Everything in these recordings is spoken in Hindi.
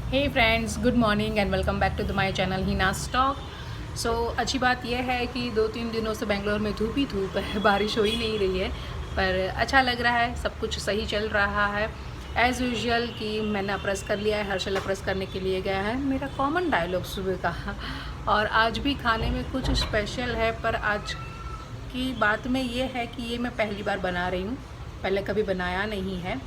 Hey friends, good morning and welcome back to the my channel Hina stock. So अच्छी बात यह है कि 2-3 दिनों से बेंगलोर में धूप ही धूप है, बारिश हो ही नहीं रही है। पर अच्छा लग रहा है, सब कुछ सही चल रहा है एज़ यूजुअल। कि मैंने अप्रेस कर लिया है, हर्षल अप्रेस करने के लिए गया है, मेरा कॉमन डायलॉग सुबह का। और आज भी खाने में कुछ स्पेशल है, पर आज की बात में ये है कि ये मैं पहली बार बना रही हूँ, पहले कभी बनाया नहीं है।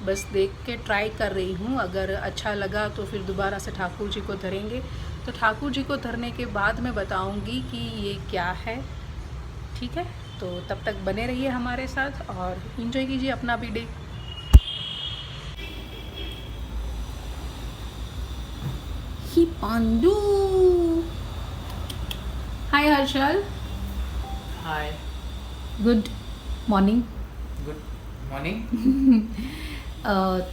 बस देख के ट्राई कर रही हूँ, अगर अच्छा लगा तो फिर दोबारा से ठाकुर जी को धरेंगे। तो ठाकुर जी को धरने के बाद मैं बताऊँगी कि ये क्या है, ठीक है। तो तब तक बने रहिए हमारे साथ और इन्जॉय कीजिए अपना भी डे। ही पांडू, हाय हर्षल, हाय, गुड मॉर्निंग। Good morning.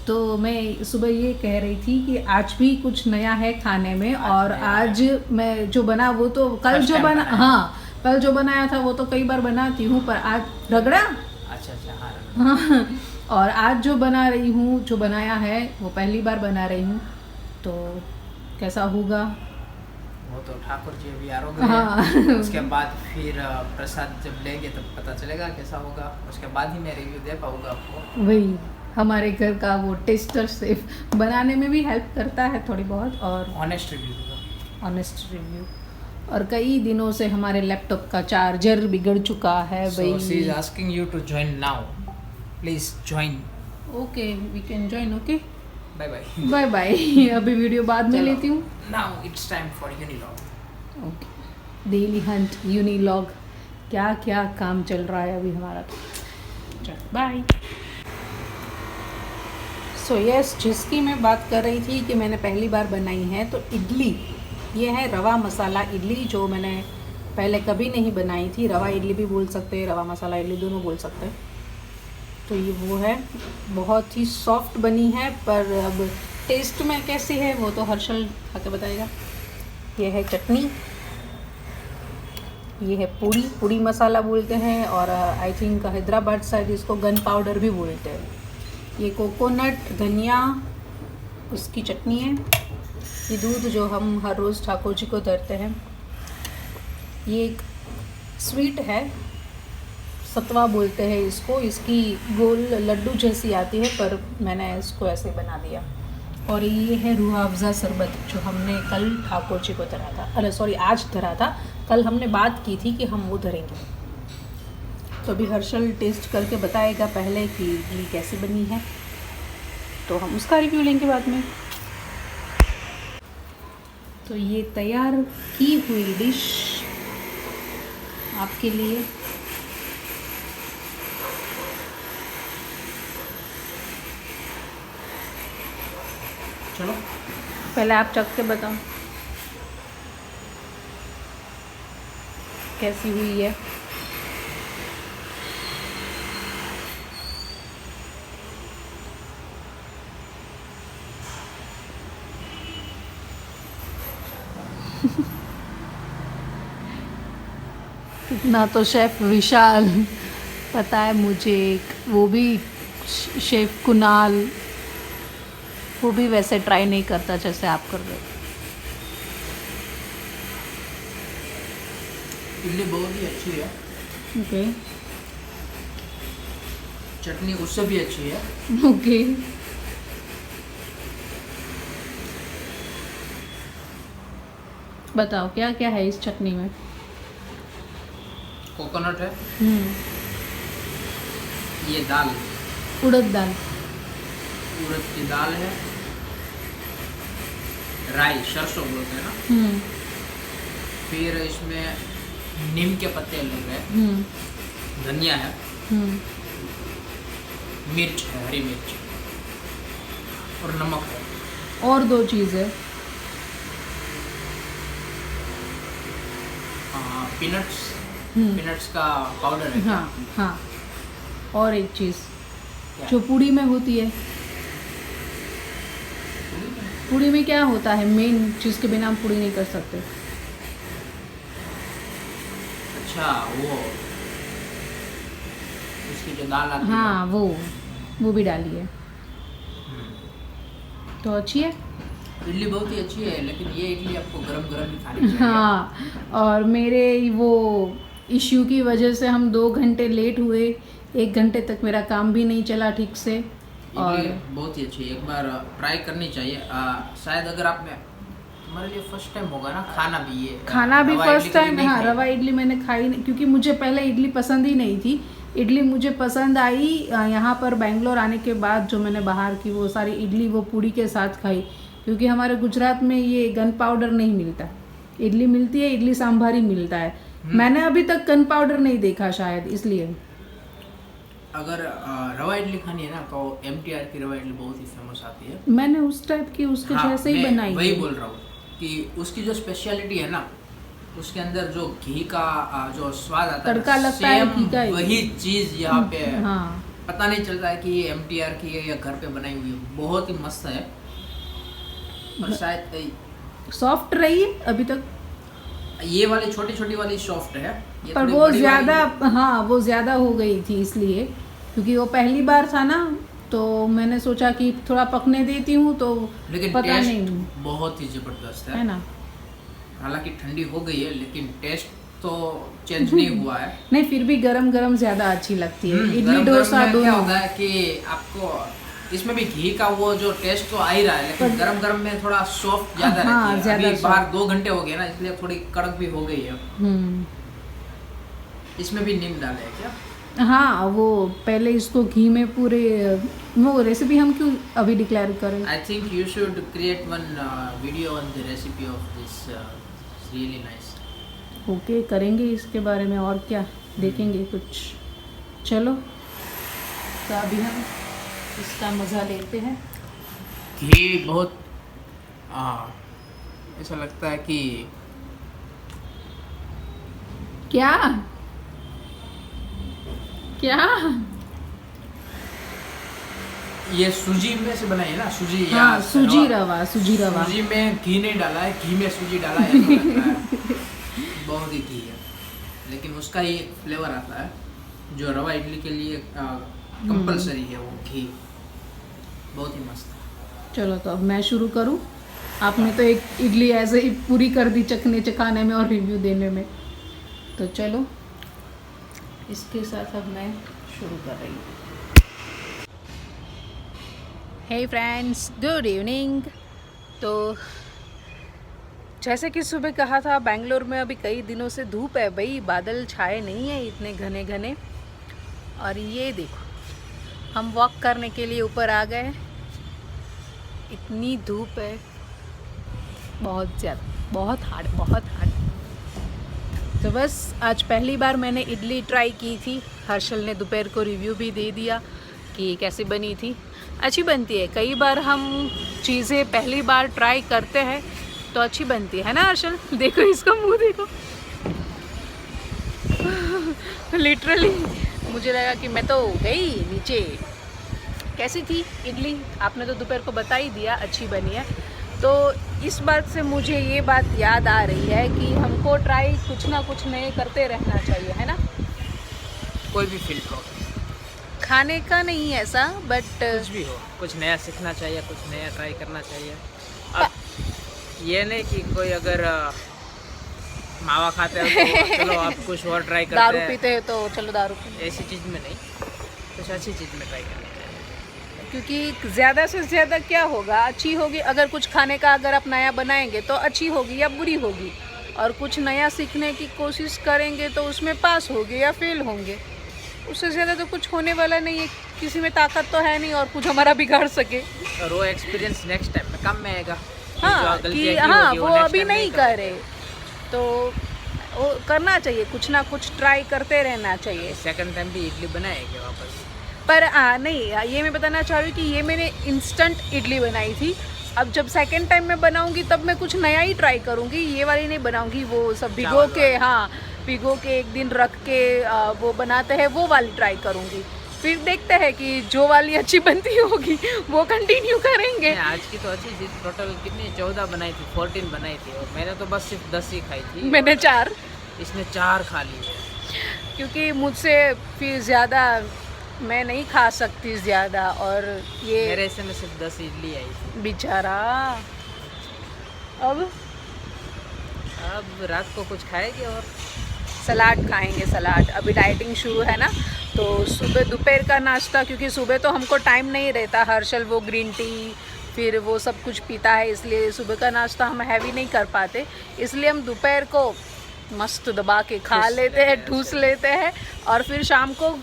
तो मैं सुबह ये कह रही थी कि आज भी कुछ नया है खाने में। और आज मैं जो बना वो तो कल First जो time बना, बनाया। हाँ कल जो बनाया था वो तो कई बार बनाती हूँ, पर आज रगड़ा। अच्छा, हाँ, हाँ। और आज जो बना रही हूँ, जो बनाया है वो पहली बार बना रही हूँ, तो कैसा होगा। वो तो ठाकुर जी अभी आरोग्य हाँ। है। उसके बाद फिर प्रसाद जब लेंगे तब पता चलेगा कैसा होगा। उसके बाद ही मैं रिव्यू दे पाऊंगा आपको। वही हमारे घर का वो टेस्टर सेफ बनाने में भी हेल्प करता है थोड़ी बहुत, और ऑनेस्ट रिव्यू दूंगा। Honest review. और कई दिनों से हमारे लैपटॉप का चार्जर बिगड़ चुका है So she is भाई। asking you to join now. Please join. Okay, we can join. Okay, Bye bye. Bye bye. अभी वीडियो बाद में चलो, लेती हूँ। Now it's time for Unilog. Okay, daily hunt Unilog, क्या क्या काम चल रहा है अभी हमारा। तो चलो बाय। सो यस, जिसकी मैं बात कर रही थी कि मैंने पहली बार बनाई है, तो इडली, ये है रवा मसाला इडली, जो मैंने पहले कभी नहीं बनाई थी। रवा इडली भी बोल सकते हैं, रवा मसाला इडली दोनों बोल सकते हैं। तो ये वो है, बहुत ही सॉफ्ट बनी है, पर अब टेस्ट में कैसी है वो तो हर्षल खा के बताएगा। ये है चटनी, ये है पूड़ी, पूड़ी मसाला बोलते हैं, और आई थिंक हैदराबाद साइड इसको गन पाउडर भी बोलते हैं। ये कोकोनट धनिया, उसकी चटनी है। ये दूध जो हम हर रोज़ ठाकुर जी को धरते हैं। ये एक स्वीट है, सतवा बोलते हैं इसको, इसकी गोल लड्डू जैसी आती है, पर मैंने इसको ऐसे बना दिया। और ये है रूह अफ़ज़ा शरबत, जो हमने कल ठाकुर जी को धरा था, अरे सॉरी आज धरा था, कल हमने बात की थी कि हम वो धरेंगे। तो अभी हर्षल टेस्ट करके बताएगा पहले कि इडली कैसी बनी है, तो हम उसका रिव्यू लेंगे बाद में। तो ये तैयार की हुई डिश आपके लिए। चलो, पहले आप चख के बताओ कैसी हुई है। इतना तो शेफ़ विशाल, पता है मुझे, वो भी शेफ़ कुणाल, वो भी वैसे ट्राई नहीं करता जैसे आप कर रहे हो। इडली बहुत ही अच्छी है। ओके चटनी उससे भी अच्छी है। ओके, बताओ क्या क्या है इस चटनी में। कोकोनट है, हम्म, ये दाल, उड़द दाल, उड़द की दाल है, राई सरसों बोलते हैं ना। हम्म फिर इसमें नीम के पत्ते लग रहे हैं, हम्म धनिया है, हम्म मिर्च है, हरी मिर्च, और नमक है। और दो चीज़ है, पीनट्स, हम्म, पीनट्स का पाउडर है। हाँ हाँ, और एक चीज़ क्या? जो पूड़ी में होती है। पूड़ी में क्या होता है मेन चीज़ के बिना हम पूड़ी नहीं कर सकते। अच्छा, वो उसकी जो दाल आती है। हाँ, वो भी डाली है, तो अच्छी है। इडली बहुत ही अच्छी है, लेकिन ये इडली आपको गरम गरम ही खानी चाहिए। हाँ, और मेरे वो इश्यू की वजह से हम 2 घंटे लेट हुए, 1 घंटे तक मेरा काम भी नहीं चला ठीक से। और इडली बहुत ही अच्छी है, एक बार ट्राई करनी चाहिए। शायद अगर आपने, हमारे लिए फर्स्ट टाइम होगा ना खाना भी, ये खाना भी रवा फर्स्ट इडली कभी टाइम। नहीं हाँ, खाई। रवा इडली मैंने खाई नहीं, क्योंकि मुझे पहले इडली पसंद ही नहीं थी। इडली मुझे पसंद आई यहाँ पर बेंगलोर आने के बाद, जो मैंने बाहर की वो सारी इडली वो पूड़ी के साथ खाई, क्योंकि हमारे गुजरात में ये गन पाउडर नहीं मिलता। इडली मिलती है, इडली सांभर ही मिलता है। मैंने अभी तक गन पाउडर नहीं देखा, शायद इसलिए। अगर रवा इडली खानी है ना तो MTR की रवा इडली बहुत ही फेमस आती है। मैंने उस टाइप की उसके हाँ, जैसे ही मैं बनाई वही थी। बोल रहा हूँ कि उसकी जो स्पेशलिटी है ना, उसके अंदर जो घी का जो स्वाद आता है, तड़का लगता है सेम घी का ही। वही चीज यहाँ पे है। हाँ, पता नहीं चलता है कि ये MTR की है या घर पे बनाई हुई है। बहुत ही मस्त है। और शायद सॉफ्ट रही है अभी तक, ये वाली छोटी छोटी वाली सॉफ्ट है, ये पर थोड़ी वो बड़ी ज्यादा, वाली- हाँ वो ज्यादा हो गई थी इसलिए, क्योंकि वो पहली बार था ना, तो मैंने सोचा कि थोड़ा पकने देती हूँ, तो लेकिन पता टेस्ट नहीं, बहुत ही जबरदस्त है है। ना। हालांकि ठंडी हो गई है, लेकिन टेस्ट तो चेंज नहीं हुआ है। नहीं, फिर भी गरम गरम ज्यादा अच्छी लगती है इडली गरम-गरम डोसा में क्या दोनों। होता है कि आपको इसमें भी घी का वो जो टेस्ट तो आ ही रहा है, लेकिन गरम गरम में थोड़ा सॉफ्ट ज्यादा हाँ, रहती है। ज्यादा अभी बाहर soft। 2 घंटे हो गए ना, इसलिए थोड़ी कड़क भी हो गई है। हम्म, इसमें भी नीम डाले है क्या? हाँ वो पहले इसको घी में पूरे, वो रेसिपी हम क्यों अभी डिक्लेयर करें। I think you should create one video on the recipe of this, really nice. Okay, करेंगे इसके बारे में, और क्या देखेंगे कुछ। चलो, तो अभी हम इसका मज़ा लेते हैं। घी बहुत ऐसा लगता है कि क्या क्या ये सूजी में से बनाई है ना, सूजी या हाँ, सूजी रवा, सूजी रवा। सूजी में घी नहीं डाला है, घी में सूजी डाला है, ऐसा लग रहा है। बहुत ही घी है, लेकिन उसका ही फ्लेवर आता है जो रवा इडली के लिए कंपलसरी है, वो घी। बहुत ही मस्त है। चलो, तो अब मैं शुरू करूँ। आपने तो एक इडली ऐसे ही पूरी कर दी चखाने में और रिव्यू देने में, तो चलो इसके साथ अब मैं शुरू कर रही हूँ। Hey friends, good evening. तो जैसे कि सुबह कहा था, बेंगलोर में अभी कई दिनों से धूप है भाई, बादल छाए नहीं है इतने घने घने। और ये देखो, हम वॉक करने के लिए ऊपर आ गए। इतनी धूप है, बहुत ज़्यादा, बहुत हार्ड। तो बस आज पहली बार मैंने इडली ट्राई की थी। हर्षल ने दोपहर को रिव्यू भी दे दिया कि कैसी बनी थी। अच्छी बनती है, कई बार हम चीज़ें पहली बार ट्राई करते हैं तो अच्छी बनती है ना हर्षल? देखो इसका मुंह देखो। लिटरली मुझे लगा कि मैं तो गई नीचे। कैसी थी इडली? आपने तो दोपहर को बता ही दिया, अच्छी बनी है। तो इस बात से मुझे ये बात याद आ रही है कि हमको ट्राई कुछ ना कुछ नए करते रहना चाहिए, है ना? कोई भी फील्ड हो, खाने का नहीं ऐसा, बट कुछ भी हो, कुछ नया सीखना चाहिए, कुछ नया ट्राई करना चाहिए। अब ये नहीं कि कोई अगर मावा खाते हो तो चलो आप कुछ और ट्राई करते दारू हैं, पीते हैं तो चलो दारू पीते। ऐसी चीज़ में नहीं, कुछ अच्छी चीज़ में ट्राई करना चाहिए। क्योंकि ज़्यादा से ज़्यादा क्या होगा, अच्छी होगी। अगर कुछ खाने का अगर आप नया बनाएंगे तो अच्छी होगी या बुरी होगी, और कुछ नया सीखने की कोशिश करेंगे तो उसमें पास होंगे या फेल होंगे। उससे ज़्यादा तो कुछ होने वाला नहीं है, किसी में ताकत तो है नहीं और कुछ हमारा बिगाड़ सके। और वो एक्सपीरियंस नेक्स्ट टाइम में काम में आएगा। हाँ, कि हाँ वो अभी नहीं करे तो वो करना चाहिए, कुछ ना कुछ ट्राई करते रहना चाहिए। सेकंड टाइम भी इडली बनाएंगे वापस। पर नहीं, ये मैं बताना चाह रही हूँ कि ये मैंने इंस्टेंट इडली बनाई थी। अब जब सेकंड टाइम मैं बनाऊंगी तब मैं कुछ नया ही ट्राई करूंगी, ये वाली नहीं बनाऊंगी। वो सब भिगो के, हाँ भिगो के एक दिन रख के वो बनाते हैं, वो वाली ट्राई करूंगी। फिर देखते हैं कि जो वाली अच्छी बनती होगी वो कंटिन्यू करेंगे। आज की तो अच्छी थी। टोटल कितनी 14 बनाई थी, 14 बनाई थी, और मैंने तो बस सिर्फ 10 ही खाई थी। मैंने 4, इसने 4 खा ली है। क्योंकि मुझसे फिर ज़्यादा मैं नहीं खा सकती ज़्यादा, और ये मेरे से में सिर्फ 10 इडली आई थी। बेचारा अब रात को कुछ खाएंगे और सलाद खाएंगे, सलाद। अभी डाइटिंग शुरू है ना, तो सुबह दोपहर का नाश्ता, क्योंकि सुबह तो हमको टाइम नहीं रहता, हर्षल वो ग्रीन टी फिर वो सब कुछ पीता है, इसलिए सुबह का नाश्ता हम हैवी नहीं कर पाते, इसलिए हम दोपहर को मस्त दबा के खा लेते हैं, ठूस लेते हैं। और फिर शाम को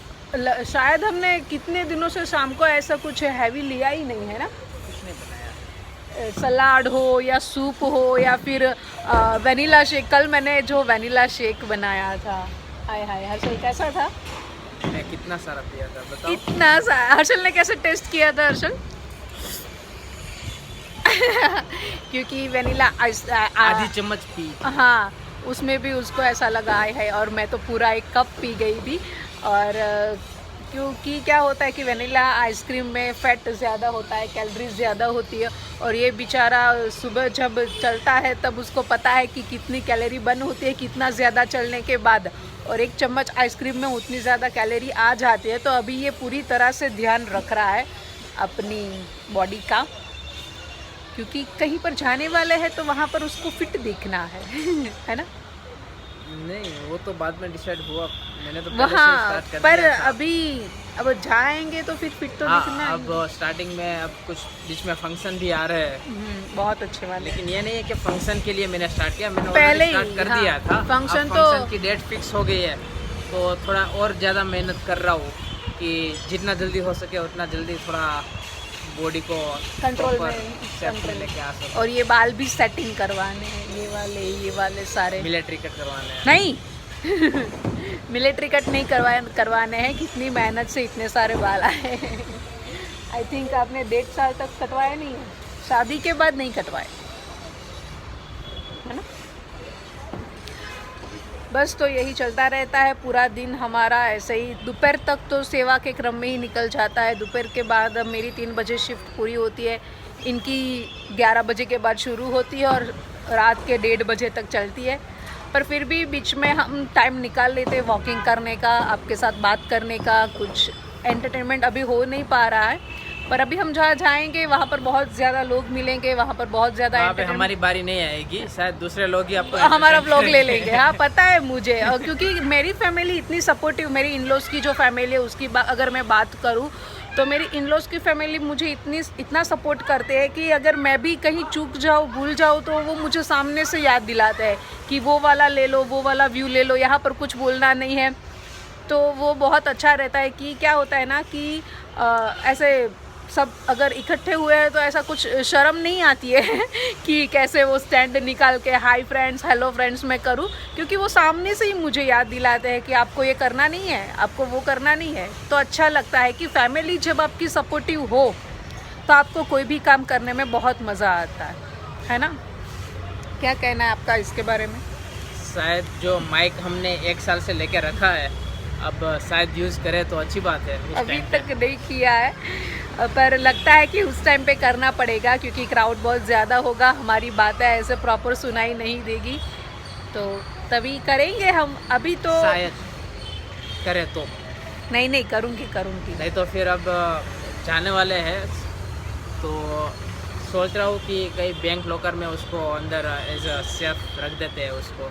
शायद हमने कितने दिनों से शाम को ऐसा कुछ हैवी लिया ही नहीं है ना, कुछ नहीं बनाया। सलाद हो या सूप हो या फिर वनीला शेक। कल मैंने जो वनीला शेक बनाया था, हाय हाय हर्षल कैसा था? मैं कितना सारा पिया था बताओ। इतना सारा? हर्षल ने कैसे टेस्ट किया था हर्षल? क्योंकि वनीला आधी चम्मच पी। हाँ, उसमें भी उसको ऐसा लगा है, और मैं तो पूरा एक कप पी गई थी। और क्योंकि क्या होता है कि वनीला आइसक्रीम में फ़ैट ज़्यादा होता है, कैलोरीज ज़्यादा होती है, और ये बेचारा सुबह जब चलता है तब उसको पता है कि कितनी कैलोरी बर्न होती है, कितना ज़्यादा चलने के बाद, और एक चम्मच आइसक्रीम में उतनी ज़्यादा कैलोरी आ जाती है। तो अभी ये पूरी तरह से ध्यान रख रहा है अपनी बॉडी का, क्योंकि कहीं पर जाने वाले हैं तो वहाँ पर उसको फिट दिखना है ना? नहीं, वो तो बाद में डिसाइड हुआ, मैंने तो पहले से वहाँ स्टार्ट कर पर दिया था। अभी अब जाएंगे तो फिर फिट तो दिखना हाँ, ही। अब स्टार्टिंग में अब कुछ बीच में फंक्शन भी आ रहे हैं, बहुत अच्छे वाले। लेकिन ये नहीं है कि फंक्शन के लिए मैंने स्टार्ट किया, मैंने पहले ऑलरेडी ही, स्टार्ट कर हाँ, दिया था। फंक्शन अब तो फंक्शन की डेट फिक्स हो गई है, तो थोड़ा और ज़्यादा मेहनत कर रहा हूँ कि जितना जल्दी हो सके उतना जल्दी थोड़ा बॉडी को कंट्रोल proper में, shape में कंट्रोल। लेके आ सकूँ। और ये बाल भी सेटिंग करवाने हैं, ये वाले सारे मिलिट्री कट करवाना है। नहीं। मिलिट्री कट नहीं करवाने हैं, कितनी मेहनत से इतने सारे बाल आए। आई थिंक आपने 1.5 साल तक कटवाए नहीं है, शादी के बाद नहीं कटवाए, है ना? बस तो यही चलता रहता है पूरा दिन हमारा ऐसे ही। दोपहर तक तो सेवा के क्रम में ही निकल जाता है। दोपहर के बाद अब मेरी 3 बजे शिफ्ट पूरी होती है, इनकी 11 बजे के बाद शुरू होती है और रात के 1:30 बजे तक चलती है। पर फिर भी बीच में हम टाइम निकाल लेते हैं वॉकिंग करने का, आपके साथ बात करने का, कुछ एंटरटेनमेंट अभी हो नहीं पा रहा है। पर अभी हम जहाँ जाएंगे वहाँ पर बहुत ज़्यादा लोग मिलेंगे, वहाँ पर बहुत ज़्यादा वहाँ पे हमारी बारी नहीं आएगी, शायद दूसरे लोग ही आपको हमारा entertain व्लॉग ले करेंगे। लेंगे। हाँ पता है मुझे, और क्योंकि मेरी फैमिली इतनी सपोर्टिव, मेरी इन-लॉज की जो फैमिली है उसकी अगर मैं बात करूँ तो मेरी इन-लॉज की फैमिली मुझे इतना सपोर्ट करते हैं कि अगर मैं भी कहीं चूक जाऊँ, भूल जाऊँ, तो वो मुझे सामने से याद दिलाते हैं कि वो वाला ले लो, वो वाला व्यू ले लो, यहाँ पर कुछ बोलना नहीं है। तो वो बहुत अच्छा रहता है कि क्या होता है ना कि ऐसे सब अगर इकट्ठे हुए हैं तो ऐसा कुछ शर्म नहीं आती है कि कैसे वो स्टैंड निकाल के हाय फ्रेंड्स, हेलो फ्रेंड्स मैं करूं, क्योंकि वो सामने से ही मुझे याद दिलाते हैं कि आपको ये करना नहीं है, आपको वो करना नहीं है। तो अच्छा लगता है कि फैमिली जब आपकी सपोर्टिव हो तो आपको कोई भी काम करने में बहुत मज़ा आता है ना? क्या कहना है आपका इसके बारे में? शायद जो माइक हमने 1 साल से लेके रखा है, अब शायद यूज़ करें तो अच्छी बात है। उस अभी टाइम पे तक नहीं किया है, पर लगता है कि उस टाइम पे करना पड़ेगा, क्योंकि क्राउड बहुत ज़्यादा होगा, हमारी बातें ऐसे प्रॉपर सुनाई नहीं देगी, तो तभी करेंगे हम। अभी तो शायद करें तो नहीं करूँगी नहीं, तो फिर अब जाने वाले हैं, तो सोच रहा हूँ कि कहीं बैंक लॉकर में उसको अंदर एज अ सेफ रख देते हैं उसको।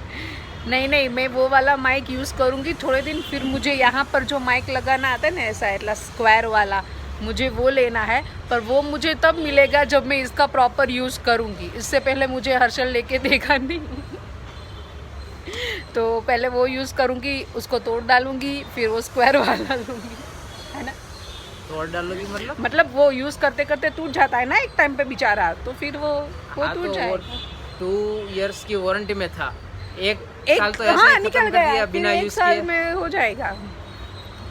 नहीं मैं वो वाला माइक यूज़ करूँगी थोड़े दिन, फिर मुझे यहाँ पर जो माइक लगाना आता है ना ऐसा एटला स्क्वायर वाला, मुझे वो लेना है। पर वो मुझे तब मिलेगा जब मैं इसका प्रॉपर यूज़ करूँगी, इससे पहले मुझे हर्षल लेके देगा नहीं। तो पहले वो यूज़ करूँगी, उसको तोड़ डालूँगी, फिर वो स्क्वायर वाला लूँगी, है ना? तोड़ डालोगी मतलब वो यूज़ करते करते टूट जाता है ना एक टाइम पे बेचारा, तो फिर वो हाँ, टूट तो जाएगा। 2 इयर्स की वारंटी में था, एक साल तो हाँ ऐसे ही निकल खत्म कर गया, दिया फिर बिना 1 यूज़ साल किए। में हो जाएगा।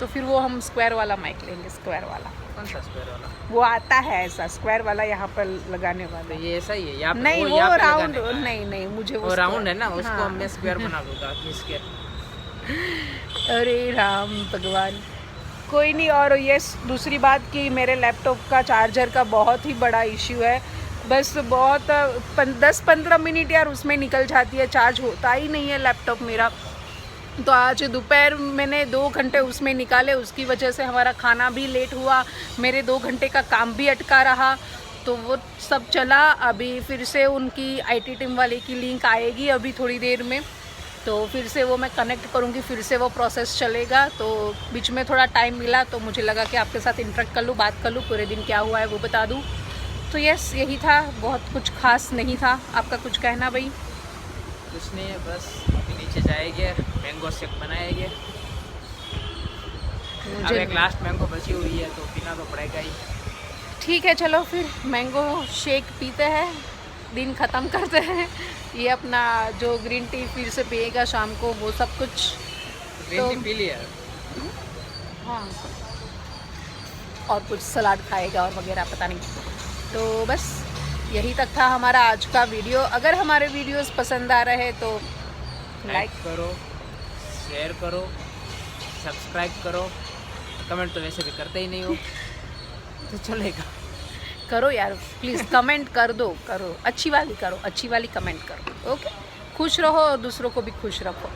तो फिर वो हम स्क्वायर वाला माइक लेंगे, स्क्वायर वाला। कौन सा स्क्वायर वाला? वो आता है ऐसा स्क्वायर वाला यहाँ पर लगाने तो वाला। ये ऐसा ही है यहाँ पे? नहीं वो यहाँ पे राउंड, लगाने का है। नहीं मुझे वो राउंड है ना, उसको हाँ। मैं स्क्वायर बना दूंगा इसके। अरे राम भगवान, कोई नहीं। और ये दूसरी बात कि मेरे लैपटॉप का चार्जर का बहुत ही बड़ा इश्यू है, बस बहुत 10-15 मिनट यार उसमें निकल जाती है, चार्ज होता ही नहीं है लैपटॉप मेरा। तो आज दोपहर मैंने 2 घंटे उसमें निकाले, उसकी वजह से हमारा खाना भी लेट हुआ, मेरे 2 घंटे का काम भी अटका रहा। तो वो सब चला। अभी फिर से उनकी IT टीम वाले की लिंक आएगी अभी थोड़ी देर में, तो फिर से वो मैं कनेक्ट करूँगी, फिर से वो प्रोसेस चलेगा। तो बीच में थोड़ा टाइम मिला तो मुझे लगा कि आपके साथ इंटरेक्ट कर लूँ, बात कर लूँ, पूरे दिन क्या हुआ है वो बता दूँ। तो यस, यही था, बहुत कुछ खास नहीं था। आपका कुछ कहना भाई? कुछ नहीं है, बस अभी नीचे जाएंगे, मैंगो शेक बनाएंगे। अब एक लास्ट मैंगो बची हुई है तो पीना तो पड़ेगा ही। ठीक है, चलो फिर मैंगो शेक पीते हैं, दिन ख़त्म करते हैं। ये अपना जो ग्रीन टी फिर से पिएगा शाम को, वो सब कुछ ग्रीन टी पी लिया। हाँ, और कुछ सलाद खाएगा और वगैरह, पता नहीं। तो बस यही तक था हमारा आज का वीडियो। अगर हमारे वीडियोस पसंद आ रहे तो लाइक करो, शेयर करो, सब्सक्राइब करो। कमेंट तो वैसे भी करते ही नहीं हो तो चलेगा। करो यार, प्लीज़ कमेंट कर दो, करो, अच्छी वाली करो, अच्छी वाली कमेंट करो। ओके, खुश रहो और दूसरों को भी खुश रखो।